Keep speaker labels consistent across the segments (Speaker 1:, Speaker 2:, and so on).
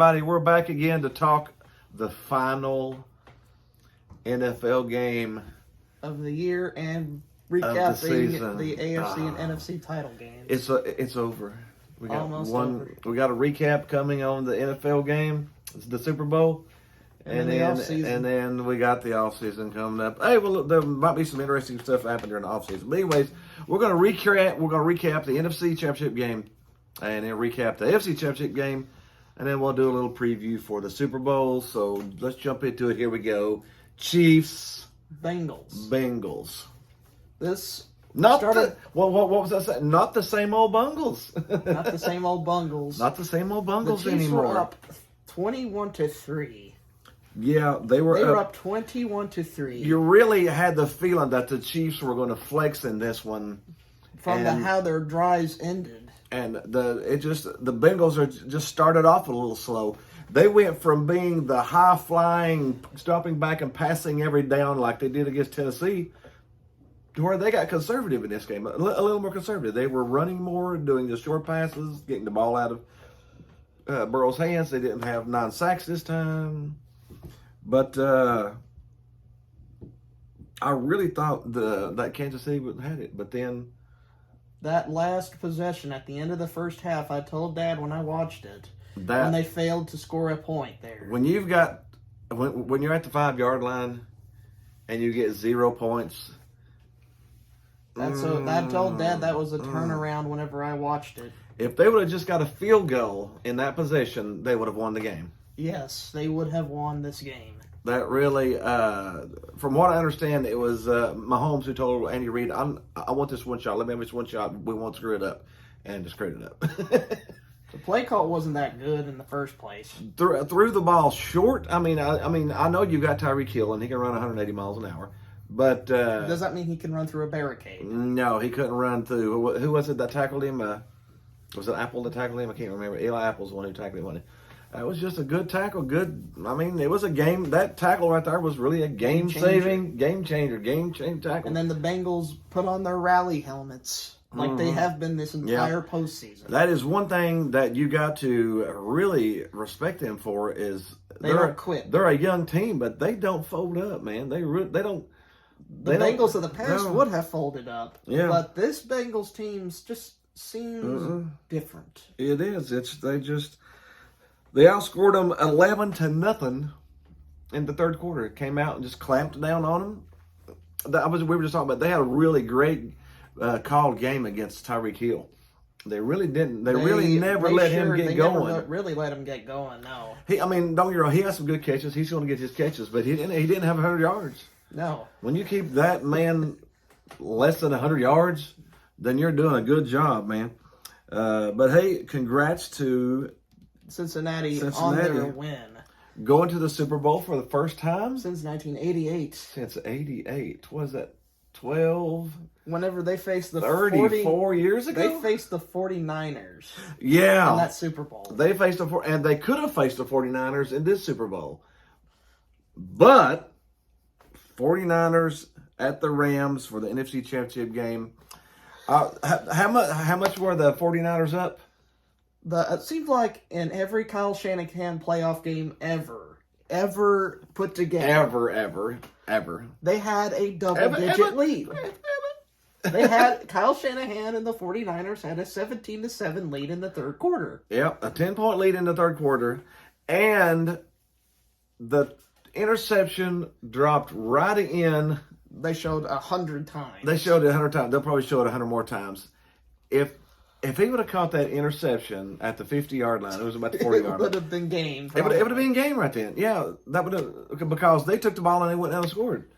Speaker 1: everybody? We're back again to talk the final NFL game
Speaker 2: of the year and
Speaker 1: of
Speaker 2: recap
Speaker 1: the season.
Speaker 2: the AFC and NFC title games.
Speaker 1: It's over. We got
Speaker 2: Almost over.
Speaker 1: We got a recap coming on the NFL game. It's the Super Bowl.
Speaker 2: And the offseason.
Speaker 1: And then we got the offseason coming up. Hey, well, look, there might be some interesting stuff happening during the offseason. But anyways, we're going to recap the NFC Championship game and then recap the AFC Championship game. And then we'll do a little preview for the Super Bowl. So let's jump into it. Here we go. Chiefs.
Speaker 2: Bengals. This
Speaker 1: Not
Speaker 2: started.
Speaker 1: what was I saying? Not the same old Bungles.
Speaker 2: Not the same old Bungles.
Speaker 1: Not the same old
Speaker 2: The
Speaker 1: Bungles
Speaker 2: Chiefs
Speaker 1: anymore.
Speaker 2: were up 21-3.
Speaker 1: Yeah, they were
Speaker 2: up 21-3.
Speaker 1: You really had the feeling that the Chiefs were going to flex in this one.
Speaker 2: From how their drives ended.
Speaker 1: And the Bengals are just started off a little slow. They went from being the high flying, stopping back and passing every down like they did against Tennessee, to where they got conservative in this game, a little more conservative. They were running more, doing the short passes, getting the ball out of Burrow's hands. They didn't have 9 sacks this time. But I really thought that Kansas City would have had it. But then
Speaker 2: that last possession at the end of the first half, I told Dad when I watched it, when they failed to score a point there.
Speaker 1: When you've got when you're at the 5-yard line and you get 0 points.
Speaker 2: I told Dad that was a turnaround whenever I watched it.
Speaker 1: If they would have just got a field goal in that possession, they would have won the game.
Speaker 2: Yes, they would have won this game.
Speaker 1: That really, from what I understand, it was Mahomes who told Andy Reid, I want this one shot. Let me have this one shot. We won't screw it up. And just screwed it up.
Speaker 2: The play call wasn't that good in the first place.
Speaker 1: Threw the ball short. I know you've got Tyreek Hill, and he can run 180 miles an hour. But
Speaker 2: does that mean he can run through a barricade?
Speaker 1: No, he couldn't run through. Who was it that tackled him? Was it Apple that tackled him? I can't remember. Eli Apple's the one who tackled him, wasn't it? That was just a good tackle. It was a game. That tackle right there was really a game changer tackle.
Speaker 2: And then the Bengals put on their rally helmets like they have been this entire postseason.
Speaker 1: That is one thing that you got to really respect them for is
Speaker 2: they don't quit.
Speaker 1: They're a young team, but they don't fold up, man. They don't.
Speaker 2: The Bengals of the past would have folded up.
Speaker 1: Yeah.
Speaker 2: But this Bengals team just seems different.
Speaker 1: It is. They outscored them 11-0 in the third quarter. It came out and just clamped down on them. We were just talking about they had a really great called game against Tyreek Hill. They really didn't. They really never let him get going.
Speaker 2: Never really let him get going. No.
Speaker 1: Don't get me wrong. He has some good catches. He's going to get his catches, but he didn't have 100 yards.
Speaker 2: No.
Speaker 1: When you keep that man less than 100 yards, then you're doing a good job, man. But hey, congrats to
Speaker 2: Cincinnati on their win.
Speaker 1: Going to the Super Bowl for the first time?
Speaker 2: Since 1988.
Speaker 1: Since 88. What was that? 12?
Speaker 2: Whenever they faced the
Speaker 1: 34 years ago?
Speaker 2: They faced the 49ers.
Speaker 1: Yeah.
Speaker 2: In that Super Bowl.
Speaker 1: They faced and they could have faced the 49ers in this Super Bowl. But 49ers at the Rams for the NFC Championship game. How much were the 49ers up?
Speaker 2: It seems like in every Kyle Shanahan playoff game ever put together.
Speaker 1: Ever.
Speaker 2: They had a double-digit lead. They had Kyle Shanahan and the 49ers had a 17-7 lead in the third quarter.
Speaker 1: Yep, a 10-point lead in the third quarter. And the interception dropped right in.
Speaker 2: They showed 100 times.
Speaker 1: They showed it 100 times. They'll probably show it 100 more times. If he would have caught that interception at the 50-yard line, it was about the 40-yard line.
Speaker 2: It would have been game.
Speaker 1: It would have been game right then. Yeah, that would have, because they took the ball and they went down and scored.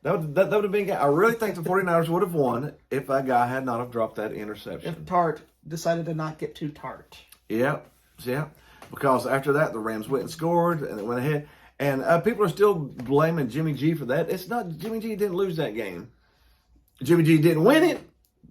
Speaker 1: That would have been game. I really think the 49ers would have won if that guy had not have dropped that interception.
Speaker 2: If Tart decided to not get too tart.
Speaker 1: Yeah. Because after that, the Rams went and scored and it went ahead. And people are still blaming Jimmy G for that. It's not. Jimmy G didn't lose that game. Jimmy G didn't win it.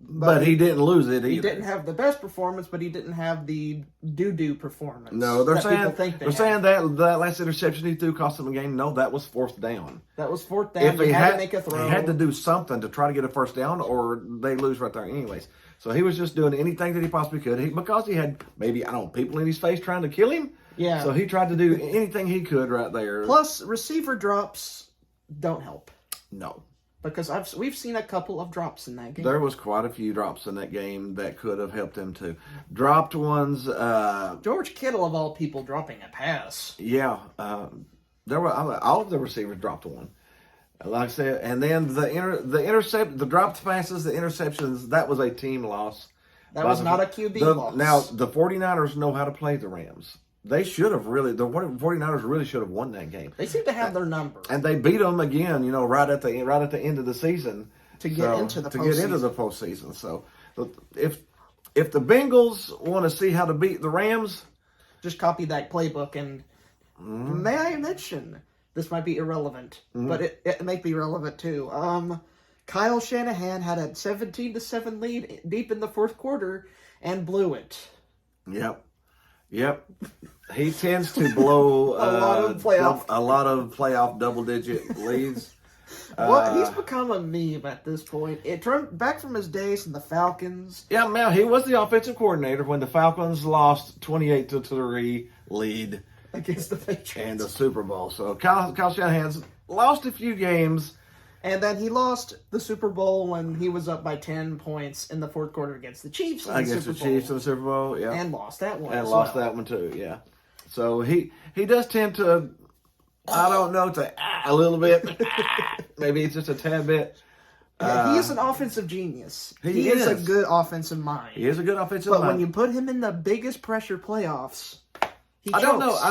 Speaker 1: But he didn't lose it either.
Speaker 2: He didn't have the best performance, but he didn't have the doo-doo performance.
Speaker 1: No, they're saying that last interception he threw cost them a game. No, that was fourth down.
Speaker 2: That was fourth down.
Speaker 1: If
Speaker 2: he had to make a throw.
Speaker 1: He had to do something to try to get a first down, or they lose right there anyways. So he was just doing anything that he possibly could. Because he had maybe, people in his face trying to kill him.
Speaker 2: Yeah.
Speaker 1: So he tried to do anything he could right there.
Speaker 2: Plus, receiver drops don't help.
Speaker 1: No.
Speaker 2: Because we've seen a couple of drops in that game.
Speaker 1: There was quite a few drops in that game that could have helped him too. Dropped ones.
Speaker 2: George Kittle, of all people, dropping a pass.
Speaker 1: Yeah. There were all of the receivers dropped one. Like I said, and then the dropped passes, the interceptions, that was a team loss.
Speaker 2: That was not a QB loss.
Speaker 1: Now, the 49ers know how to play the Rams. They should have really, the 49ers really should have won that game.
Speaker 2: They seem to have their number.
Speaker 1: And they beat them again, right at the end of the season.
Speaker 2: To get into the
Speaker 1: postseason. So, if the Bengals want to see how to beat the Rams,
Speaker 2: just copy that playbook. And may I mention, this might be irrelevant, but it may be relevant too. Kyle Shanahan had a 17-7 lead deep in the fourth quarter and blew it.
Speaker 1: Yep. He tends to blow
Speaker 2: a lot
Speaker 1: of playoff double-digit leads.
Speaker 2: Well, he's become a meme at this point. It turned back from his days in the Falcons.
Speaker 1: Yeah, man, he was the offensive coordinator when the Falcons lost 28-3 lead
Speaker 2: against the Patriots
Speaker 1: and the Super Bowl. So Kyle Shanahan's lost a few games.
Speaker 2: And then he lost the Super Bowl when he was up by 10 points in the fourth quarter against the Chiefs.
Speaker 1: Against the Chiefs in the Super Bowl, yeah.
Speaker 2: And lost that one.
Speaker 1: And lost that one too, yeah. So he does tend to, I don't know, a little bit. Maybe it's just a tad bit.
Speaker 2: Yeah, he is an offensive genius.
Speaker 1: He
Speaker 2: is a good offensive mind.
Speaker 1: He is a good offensive mind.
Speaker 2: But when you put him in the biggest pressure playoffs,
Speaker 1: I don't know. I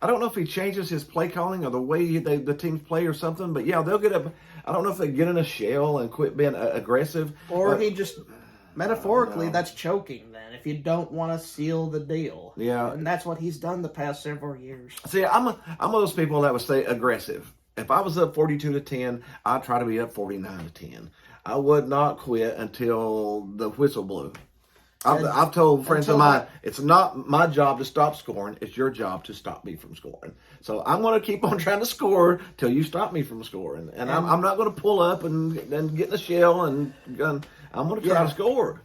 Speaker 1: don't know if he changes his play calling or the way the teams play or something. But yeah, they'll get I don't know if they get in a shell and quit being aggressive,
Speaker 2: or he just metaphorically that's choking. Then if you don't want to seal the deal,
Speaker 1: yeah,
Speaker 2: and that's what he's done the past several years.
Speaker 1: See, I'm one of those people that would say aggressive. If I was up 42-10, I'd try to be up 49-10. I would not quit until the whistle blew. I've told friends of mine, it's not my job to stop scoring. It's your job to stop me from scoring. So I'm going to keep on trying to score till you stop me from scoring. And I'm not going to pull up and get in the shell and I'm going to try to score.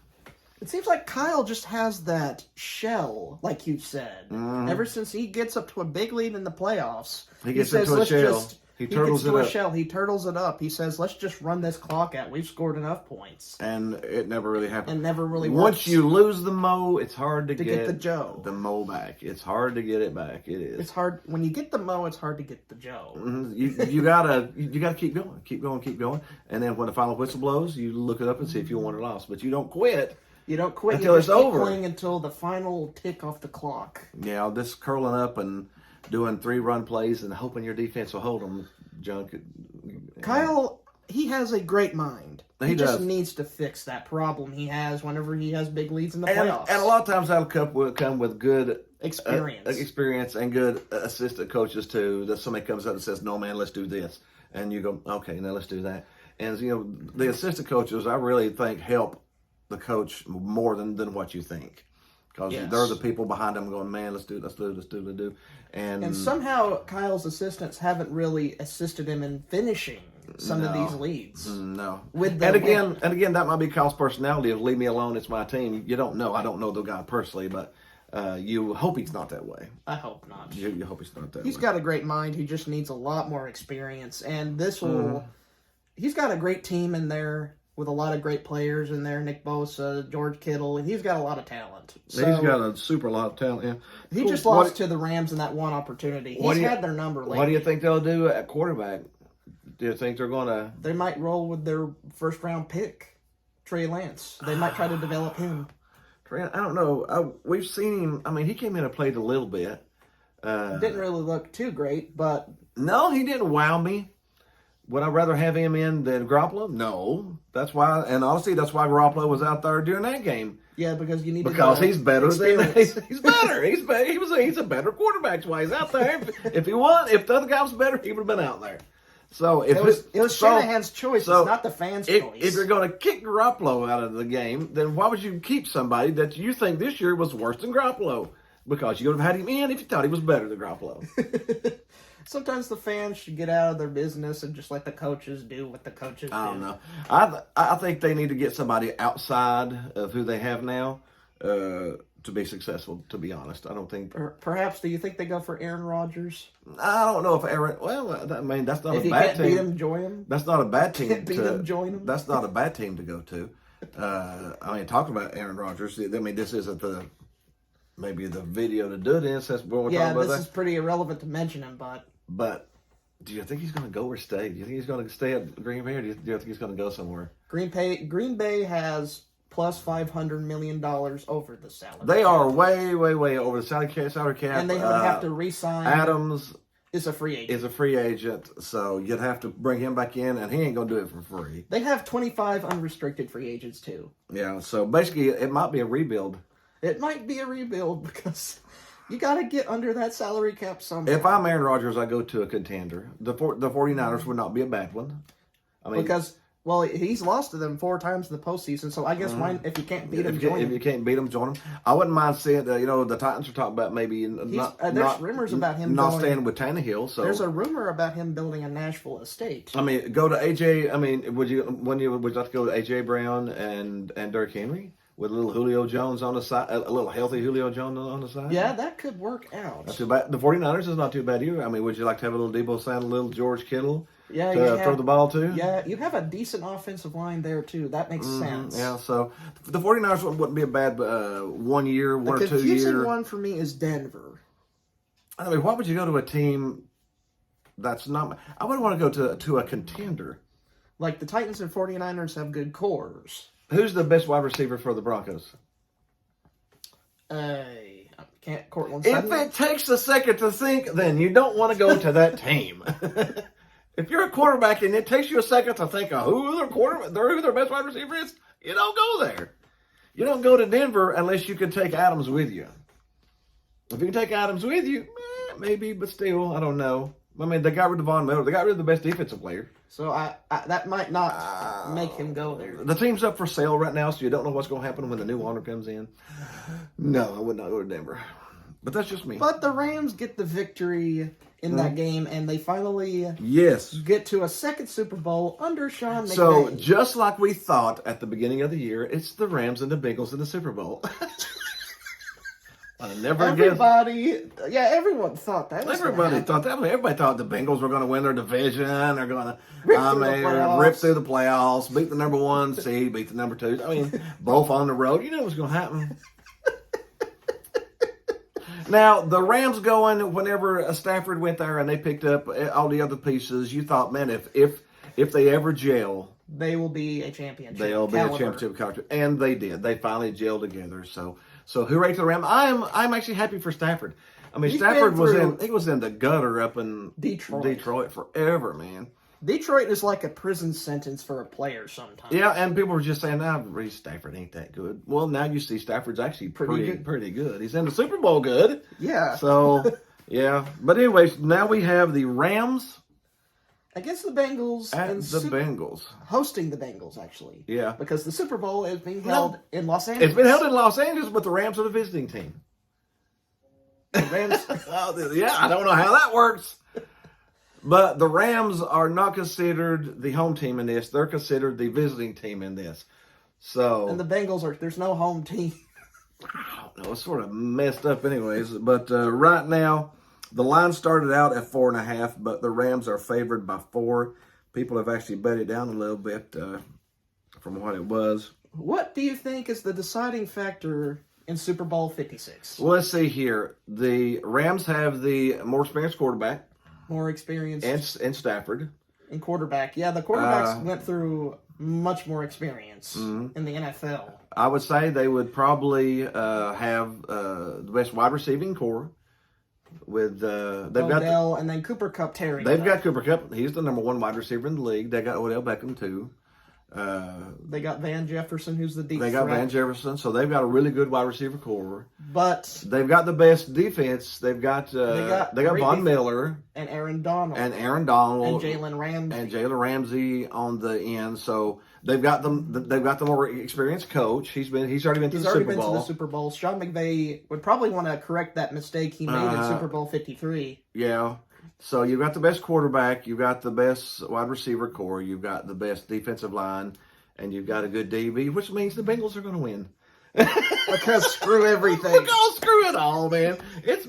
Speaker 2: It seems like Kyle just has that shell, like you said. Ever since he gets up to a big lead in the playoffs,
Speaker 1: he gets into a shell. He turtles it up.
Speaker 2: He turtles it up. He says, let's just run this clock out. We've scored enough points.
Speaker 1: And it never really happened.
Speaker 2: And never really
Speaker 1: works.
Speaker 2: Once
Speaker 1: you lose the mo, it's hard to get
Speaker 2: the Joe.
Speaker 1: The mo back. It's hard to get it back. It is.
Speaker 2: It's hard. When you get the mo, it's hard to get the Joe.
Speaker 1: You gotta keep going. Keep going. And then when the final whistle blows, you look it up and see if you won or lost. But you don't quit.
Speaker 2: You don't quit
Speaker 1: until it's over.
Speaker 2: Keep playing until the final tick off the clock.
Speaker 1: Yeah, this curling up and doing 3-run plays and hoping your defense will hold them. Junk.
Speaker 2: Kyle, he has a great mind.
Speaker 1: He
Speaker 2: just needs to fix that problem he has whenever he has big leads in the playoffs.
Speaker 1: And a lot of times that'll come with good
Speaker 2: experience
Speaker 1: and good assistant coaches too. That somebody comes up and says, "No, man, let's do this," and you go, "Okay, now let's do that." And the assistant coaches, I really think, help the coach more than what you think. Because they're the people behind them going, man, let's do. And
Speaker 2: somehow Kyle's assistants haven't really assisted him in finishing some of these leads.
Speaker 1: No.
Speaker 2: And
Speaker 1: again, that might be Kyle's personality of leave me alone, it's my team. You don't know. I don't know the guy personally, but you hope he's not that way.
Speaker 2: I hope not.
Speaker 1: You hope he's not that way.
Speaker 2: He's got a great mind. He just needs a lot more experience. And this will... He's got a great team in there with a lot of great players in there. Nick Bosa, George Kittle, and he's got a lot of talent.
Speaker 1: So, he's got a super lot of talent. Yeah.
Speaker 2: He just lost to the Rams in that one opportunity. He's had their number lately.
Speaker 1: What do you think they'll do at quarterback? Do you think they're going to...
Speaker 2: They might roll with their first-round pick, Trey Lance. They might try to develop him.
Speaker 1: I don't know. We've seen him. I mean, he came in and played a little bit.
Speaker 2: Didn't really look too great, but...
Speaker 1: No, he didn't wow me. Would I rather have him in than Garoppolo? No. That's why, and honestly, that's why Garoppolo was out there during that game.
Speaker 2: Yeah, because you need
Speaker 1: he's better than he's better. He's a better quarterback. That's why he's out there. If the other guy was better, he would have been out there. So
Speaker 2: it was Shanahan's choice. It's not the fans' choice.
Speaker 1: If you're going to kick Garoppolo out of the game, then why would you keep somebody that you think this year was worse than Garoppolo? Because you would have had him in if you thought he was better than Garoppolo.
Speaker 2: Sometimes the fans should get out of their business and just let the coaches do what the coaches do.
Speaker 1: I don't know. I think they need to get somebody outside of who they have now. to be successful. To be honest, I don't think.
Speaker 2: Perhaps, do you think they go for Aaron Rodgers?
Speaker 1: I don't know if Aaron. Well, I mean, that's not
Speaker 2: If
Speaker 1: a
Speaker 2: you
Speaker 1: bad
Speaker 2: can't
Speaker 1: team.
Speaker 2: beat him, join him.
Speaker 1: That's not a bad team.
Speaker 2: Can't beat him, join him.
Speaker 1: That's not a bad team to go to. I mean, talking about Aaron Rodgers. I mean, this isn't maybe the video to do it in. Since we're
Speaker 2: Yeah,
Speaker 1: talking about
Speaker 2: this
Speaker 1: that.
Speaker 2: is pretty irrelevant to mention him, but
Speaker 1: But do you think he's going to go or stay? Do you think he's going to stay at Green Bay, or do you think he's going to go somewhere?
Speaker 2: Green Bay has plus $500 million over the salary.
Speaker 1: They are way, way, way over the salary cap.
Speaker 2: And they would have to re-sign.
Speaker 1: Adams
Speaker 2: is a free agent.
Speaker 1: is a free agent, so you'd have to bring him back in, and he ain't going to do it for free.
Speaker 2: They have 25 unrestricted free agents, too.
Speaker 1: Yeah, so basically, it might be a rebuild.
Speaker 2: It might be a rebuild because you got to get under that salary cap somehow.
Speaker 1: If I'm Aaron Rodgers, I go to a contender. The 49ers would not be a bad one. I mean,
Speaker 2: because, well, he's lost to them 4 times in the postseason, so I guess if you can't beat him,
Speaker 1: if
Speaker 2: join
Speaker 1: you
Speaker 2: him.
Speaker 1: can't beat them, join them. I wouldn't mind seeing, the Titans are talking about maybe
Speaker 2: There's rumors about him
Speaker 1: not
Speaker 2: going,
Speaker 1: staying with Tannehill. So
Speaker 2: there's a rumor about him building a Nashville estate.
Speaker 1: I mean, go to AJ. I mean, would you like to go to AJ Brown and Derrick Henry with a little Julio Jones on the side, a little healthy Julio Jones on the side?
Speaker 2: Yeah, that could work out.
Speaker 1: Not too bad. The 49ers is not too bad either. I mean, would you like to have a little Debo Samuel, a little George Kittle
Speaker 2: Yeah,
Speaker 1: to throw the ball to?
Speaker 2: Yeah, you have a decent offensive line there, too. That makes sense.
Speaker 1: Yeah, so the 49ers wouldn't be a bad 1 year, one or 2
Speaker 2: The confusing
Speaker 1: year.
Speaker 2: one for me is Denver.
Speaker 1: I mean, why would you go to a team that's not... I wouldn't want to go to a contender.
Speaker 2: Like, the Titans and 49ers have good cores.
Speaker 1: Who's the best wide receiver for the Broncos?
Speaker 2: Cortland
Speaker 1: If
Speaker 2: Sutton.
Speaker 1: it takes a second to think, then you don't want to go to that team. If you're a quarterback and it takes you a second to think of who their best wide receiver is, you don't go there. You don't go to Denver unless you can take Adams with you. If you can take Adams with you, maybe, but still, I don't know. I mean, they got rid of Von Miller. They got rid of the best defensive player.
Speaker 2: So that might not make him go there.
Speaker 1: The team's up for sale right now, so you don't know what's going to happen when the new owner comes in. No, I would not go to Denver. But that's just me.
Speaker 2: But the Rams get the victory in that game, and they finally get to a second Super Bowl under Sean McVay.
Speaker 1: So, just like we thought at the beginning of the year, it's the Rams and the Bengals in the Super Bowl.
Speaker 2: Everyone thought that was
Speaker 1: Everybody thought that. Everybody thought the Bengals were going to win their division. They're going to
Speaker 2: rip
Speaker 1: through the playoffs, beat the number 1 seed, beat the number 2. I mean, both on the road. You know what's going to happen. Now, the Rams going, whenever Stafford went there and they picked up all the other pieces, you thought, man, if they ever gel,
Speaker 2: they will be a championship.
Speaker 1: They'll be a championship caliber. And they did. They finally gelled together. So hooray to the Rams. I'm actually happy for Stafford. I mean, Stafford was in the gutter up in Detroit forever, man.
Speaker 2: Detroit is like a prison sentence for a player sometimes.
Speaker 1: Yeah, and people were just saying, Reece Stafford ain't that good. Well, now you see Stafford's actually pretty good. He's in the Super Bowl good.
Speaker 2: Yeah.
Speaker 1: So, yeah. But anyways, now we have the Rams
Speaker 2: against the Bengals.
Speaker 1: Bengals.
Speaker 2: Hosting the Bengals, actually.
Speaker 1: Yeah.
Speaker 2: Because the Super Bowl is being held in Los Angeles.
Speaker 1: It's been held in Los Angeles, but the Rams are the visiting team.
Speaker 2: The Rams.
Speaker 1: Yeah, I don't know how that works. But the Rams are not considered the home team in this. They're considered the visiting team in this. So,
Speaker 2: and the Bengals there's no home team.
Speaker 1: I don't know. It's sort of messed up anyways. But right now, the line started out at 4.5, but the Rams are favored by 4. People have actually bet it down a little bit from what it was.
Speaker 2: What do you think is the deciding factor in Super Bowl 56?
Speaker 1: Well, let's see here. The Rams have the more experienced quarterback.
Speaker 2: More experience.
Speaker 1: And Stafford.
Speaker 2: And quarterback. Yeah, the quarterbacks went through much more experience in the NFL.
Speaker 1: I would say they would probably have the best wide receiving core. With
Speaker 2: Odell and then Cooper Kupp tearing.
Speaker 1: They've got Cooper Kupp. He's the number 1 wide receiver in the league. They got Odell Beckham too.
Speaker 2: They got Van Jefferson, who's the deep
Speaker 1: They got
Speaker 2: threat.
Speaker 1: Van Jefferson, so they've got a really good wide receiver core.
Speaker 2: But
Speaker 1: they've got the best defense. They've got Von Miller
Speaker 2: and Aaron Donald
Speaker 1: and Jalen Ramsey on the end. So they've got the more experienced coach. He's already been to the
Speaker 2: Super Bowl. Sean McVay would probably want to correct that mistake he made in Super Bowl 53.
Speaker 1: Yeah. So you've got the best quarterback, you've got the best wide receiver core, you've got the best defensive line, and you've got a good DB, which means the Bengals are going to win.
Speaker 2: Because screw everything.
Speaker 1: Because screw it all, man. It's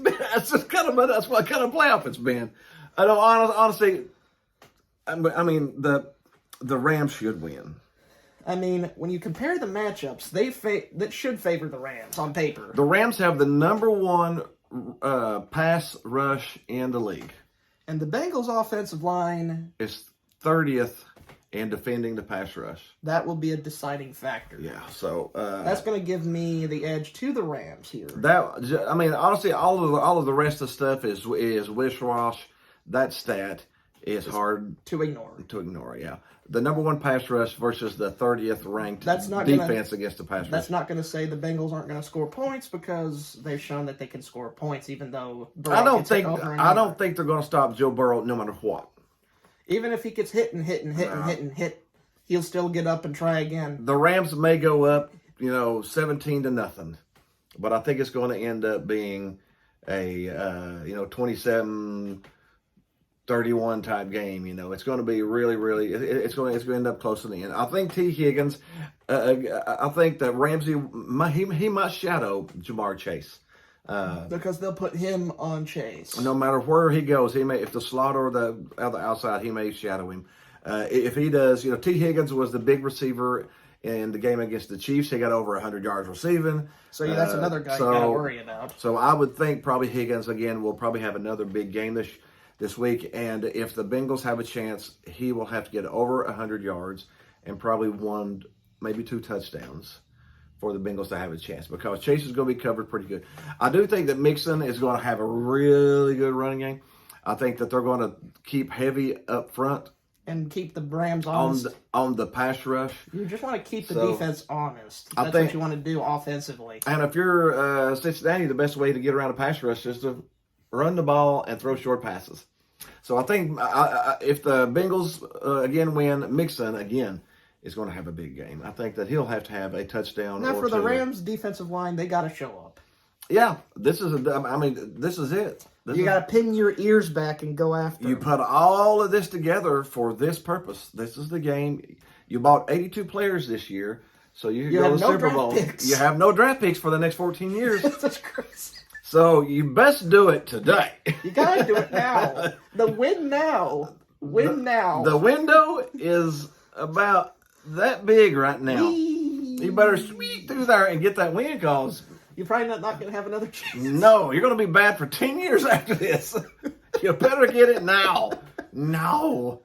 Speaker 1: just kind of that's what kind of playoff it's been. I know, honestly. I mean, the Rams should win.
Speaker 2: I mean, when you compare the matchups, that should favor the Rams on paper.
Speaker 1: The Rams have the number one pass rush in the league.
Speaker 2: And the Bengals' offensive line
Speaker 1: is 30th in defending the pass rush.
Speaker 2: That will be a deciding factor.
Speaker 1: Yeah, so
Speaker 2: that's going to give me the edge to the Rams here.
Speaker 1: I mean, honestly, all of the rest of the stuff is wish-wash. That stat is hard
Speaker 2: to ignore.
Speaker 1: Yeah, the number one pass rush versus the 30th ranked defense against the pass rush.
Speaker 2: That's not going to say the Bengals aren't going to score points because they've shown that they can score points, even though
Speaker 1: I don't think they're going to stop Joe Burrow no matter what.
Speaker 2: Even if he gets hit, he'll still get up and try again.
Speaker 1: The Rams may go up, 17-0, but I think it's going to end up being a 27-31 type game. It's going to be really, it's going to end up close to the end. I think T. Higgins, I think that Ramsey, he might shadow Jamar Chase.
Speaker 2: Because they'll put him on Chase.
Speaker 1: No matter where he goes, he may, if the slot or the outside, he may shadow him. If he does, T. Higgins was the big receiver in the game against the Chiefs. He got over 100 yards receiving.
Speaker 2: So that's another guy you got to worry about.
Speaker 1: So I would think probably Higgins, again, will probably have another big game this week. And if the Bengals have a chance, he will have to get over 100 yards and probably 1, maybe 2 touchdowns for the Bengals to have a chance, because Chase is going to be covered pretty good. I do think that Mixon is going to have a really good running game. I think that they're going to keep heavy up front.
Speaker 2: And keep the Rams honest.
Speaker 1: On the pass rush.
Speaker 2: You just want to keep the defense honest. That's what you want to do offensively.
Speaker 1: And if you're Cincinnati, the best way to get around a pass rush is to run the ball and throw short passes. So I think if the Bengals, again, win, Mixon, again, is going to have a big game. I think that he'll have to have a touchdown.
Speaker 2: Now, for the Rams' defensive line, they got to show up.
Speaker 1: Yeah, this is it.
Speaker 2: You got to pin your ears back and go after
Speaker 1: You
Speaker 2: them.
Speaker 1: put all of this together for this purpose. This is the game. You bought 82 players this year, so you can go to the Super Bowl. You have no draft picks for the next 14 years.
Speaker 2: That's crazy.
Speaker 1: So you best do it today.
Speaker 2: You got to do it now. The win now. Now.
Speaker 1: The window is about that big right now. You better sweep through there and get that win, cause
Speaker 2: you're probably not going to have another chance.
Speaker 1: No, you're going to be bad for 10 years after this. You better get it now. No.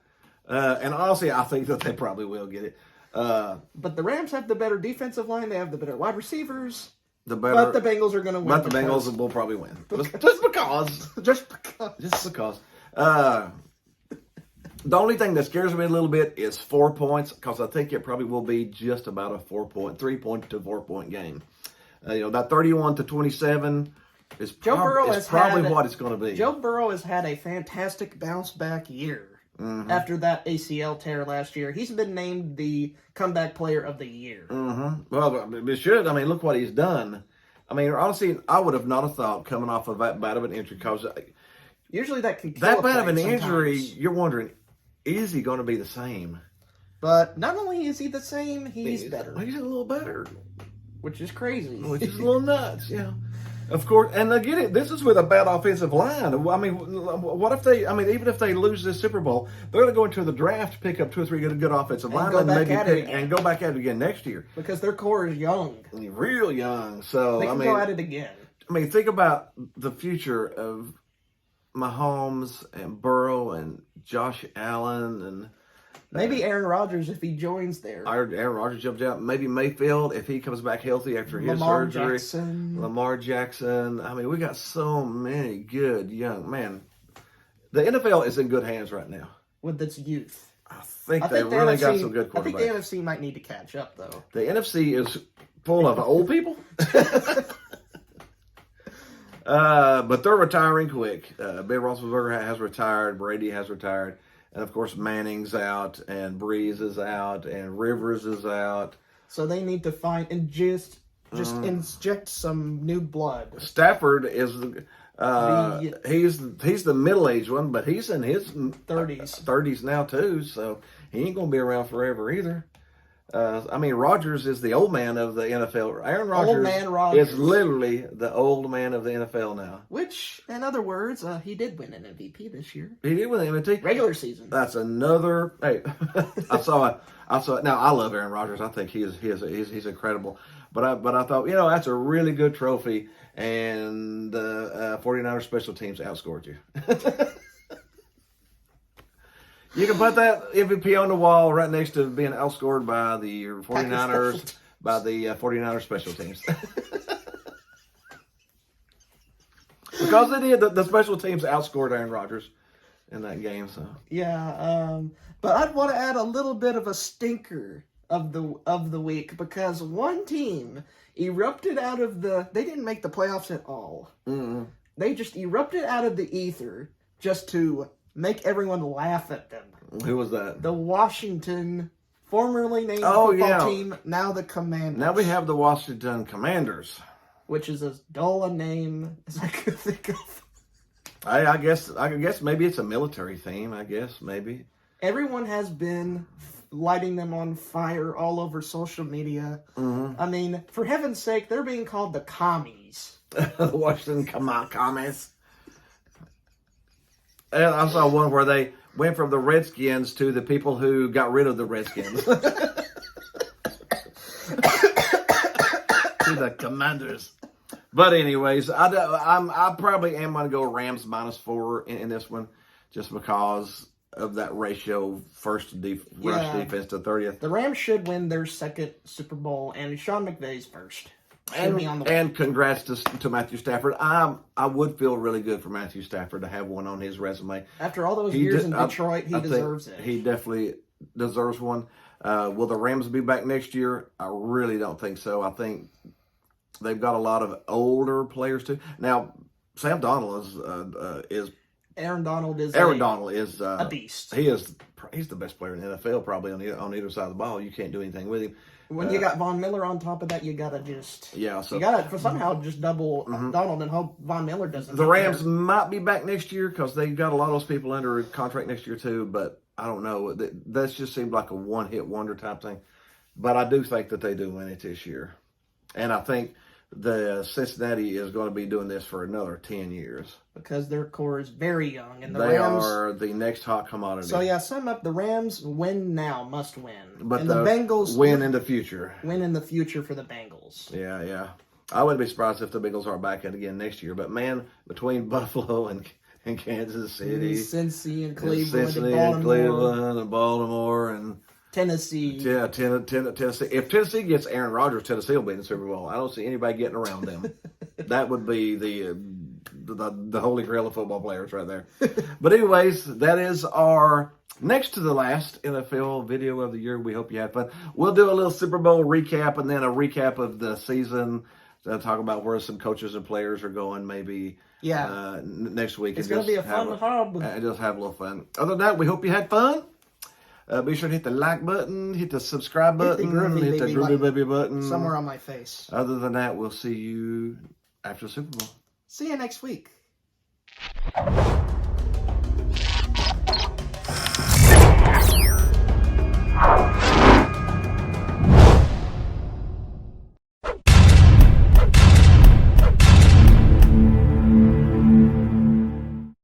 Speaker 1: And honestly, I think that they probably will get it.
Speaker 2: But the Rams have the better defensive line. They have the better wide receivers.
Speaker 1: But
Speaker 2: the Bengals are going to win.
Speaker 1: But the Bengals will probably win. Just because.
Speaker 2: Just because.
Speaker 1: The only thing that scares me a little bit is 4 points, because I think it probably will be just about a 3-point to 4-point game. That 31-27 is probably what it's going to be.
Speaker 2: Joe Burrow has had a fantastic bounce back year after that ACL tear last year. He's been named the comeback player of the year.
Speaker 1: Mm-hmm. Well, it should. I mean, look what he's done. I mean, honestly, I would have not have thought coming off of that bad of an injury, because
Speaker 2: usually that can kill
Speaker 1: that bad of an
Speaker 2: sometimes.
Speaker 1: injury, you're wondering, is he going to be the same?
Speaker 2: But not only is he the same, he's better.
Speaker 1: He's a little better.
Speaker 2: Which is crazy.
Speaker 1: Which is a little nuts, yeah. Of course, and again, this is with a bad offensive line. I mean, what if even if they lose this Super Bowl, they're going to go into the draft, pick up 2 or 3 good offensive linemen, and go back at it again next year.
Speaker 2: Because their core is young.
Speaker 1: Real young. So,
Speaker 2: they can go at it again.
Speaker 1: I mean, think about the future of Mahomes and Burrow and Josh Allen and
Speaker 2: maybe Aaron Rodgers if he joins there.
Speaker 1: Aaron Rodgers jumps out. Maybe Mayfield if he comes back healthy after his surgery. Lamar Jackson. I mean, we got so many good young men. The NFL is in good hands right now
Speaker 2: with its youth.
Speaker 1: I think they really got some good quarterbacks.
Speaker 2: I think the NFC might need to catch up, though.
Speaker 1: The NFC is full of old people. But they're retiring quick. Ben Roethlisberger has retired. Brady has retired. And, of course, Manning's out, and Breeze is out, and Rivers is out.
Speaker 2: So they need to find and just inject some new blood.
Speaker 1: Stafford is he's the middle-aged one, but he's in his
Speaker 2: 30s.
Speaker 1: 30s now too, so he ain't gonna be around forever either. Rodgers is the old man of the NFL. Aaron Rodgers,
Speaker 2: man Rodgers.
Speaker 1: is literally the old man of the NFL now.
Speaker 2: Which, in other words, he did win an MVP this year.
Speaker 1: He did win the MVP.
Speaker 2: Regular season.
Speaker 1: That's another. Hey, I saw. Now I love Aaron Rodgers. I think he's incredible. But I thought, that's a really good trophy, and 49ers special teams outscored you. You can put that MVP on the wall right next to being outscored by the 49ers, by the 49ers special teams. Because they did, the special teams outscored Aaron Rodgers in that game. So
Speaker 2: yeah, but I'd want to add a little bit of a stinker of the week, because one team erupted out of they didn't make the playoffs at all.
Speaker 1: Mm-hmm.
Speaker 2: They just erupted out of the ether just to make everyone laugh at them.
Speaker 1: Who was that?
Speaker 2: The Washington, formerly named football team, now the Commanders.
Speaker 1: Now we have the Washington Commanders,
Speaker 2: which is as dull a name as I could think of.
Speaker 1: I guess maybe it's a military theme. I guess maybe
Speaker 2: everyone has been lighting them on fire all over social media.
Speaker 1: Mm-hmm.
Speaker 2: I mean, for heaven's sake, they're being called the commies.
Speaker 1: The Washington commies. And I saw one where they went from the Redskins to the people who got rid of the Redskins. To the Commanders. But anyways, I probably am going to go Rams -4 in this one, just because of that ratio, rush defense to 30th.
Speaker 2: The Rams should win their second Super Bowl, and Sean McVay's first. And
Speaker 1: congrats to Matthew Stafford. I would feel really good for Matthew Stafford to have one on his resume.
Speaker 2: After all those years in Detroit, he deserves it.
Speaker 1: He definitely deserves one. Will the Rams be back next year? I really don't think so. I think they've got a lot of older players too. Now, Sam Donald is
Speaker 2: Aaron Donald is
Speaker 1: a
Speaker 2: beast.
Speaker 1: He's the best player in the NFL, probably on either side of the ball. You can't do anything with him.
Speaker 2: When you got Von Miller on top of that, you gotta somehow just double Donald and hope Von Miller doesn't.
Speaker 1: The Rams might be back next year because they got a lot of those people under contract next year too. But I don't know. That just seemed like a one-hit wonder type thing. But I do think that they do win it this year, and I think the Cincinnati is going to be doing this for another 10 years.
Speaker 2: Because their core is very young. And
Speaker 1: they are the next hot commodity.
Speaker 2: So, sum up, the Rams win now, must win.
Speaker 1: But
Speaker 2: and the Bengals
Speaker 1: win in the future.
Speaker 2: Win in the future for the Bengals.
Speaker 1: Yeah. I wouldn't be surprised if the Bengals are back in again next year. But, man, between Buffalo and Kansas City.
Speaker 2: Cincinnati and Cleveland
Speaker 1: and Baltimore and
Speaker 2: Tennessee.
Speaker 1: Yeah, Tennessee. If Tennessee gets Aaron Rodgers, Tennessee will be in the Super Bowl. I don't see anybody getting around them. That would be the holy grail of football players right there. But anyways, that is our next to the last NFL video of the year. We hope you had fun. We'll do a little Super Bowl recap and then a recap of the season. Talk about where some coaches and players are going maybe next week.
Speaker 2: It's going to be a fun hub.
Speaker 1: And just have a little fun. Other than that, we hope you had fun. Be sure to hit the like button, hit the subscribe button, hit the groovy baby button.
Speaker 2: Somewhere on my face.
Speaker 1: Other than that, we'll see you after the Super Bowl.
Speaker 2: See you next week.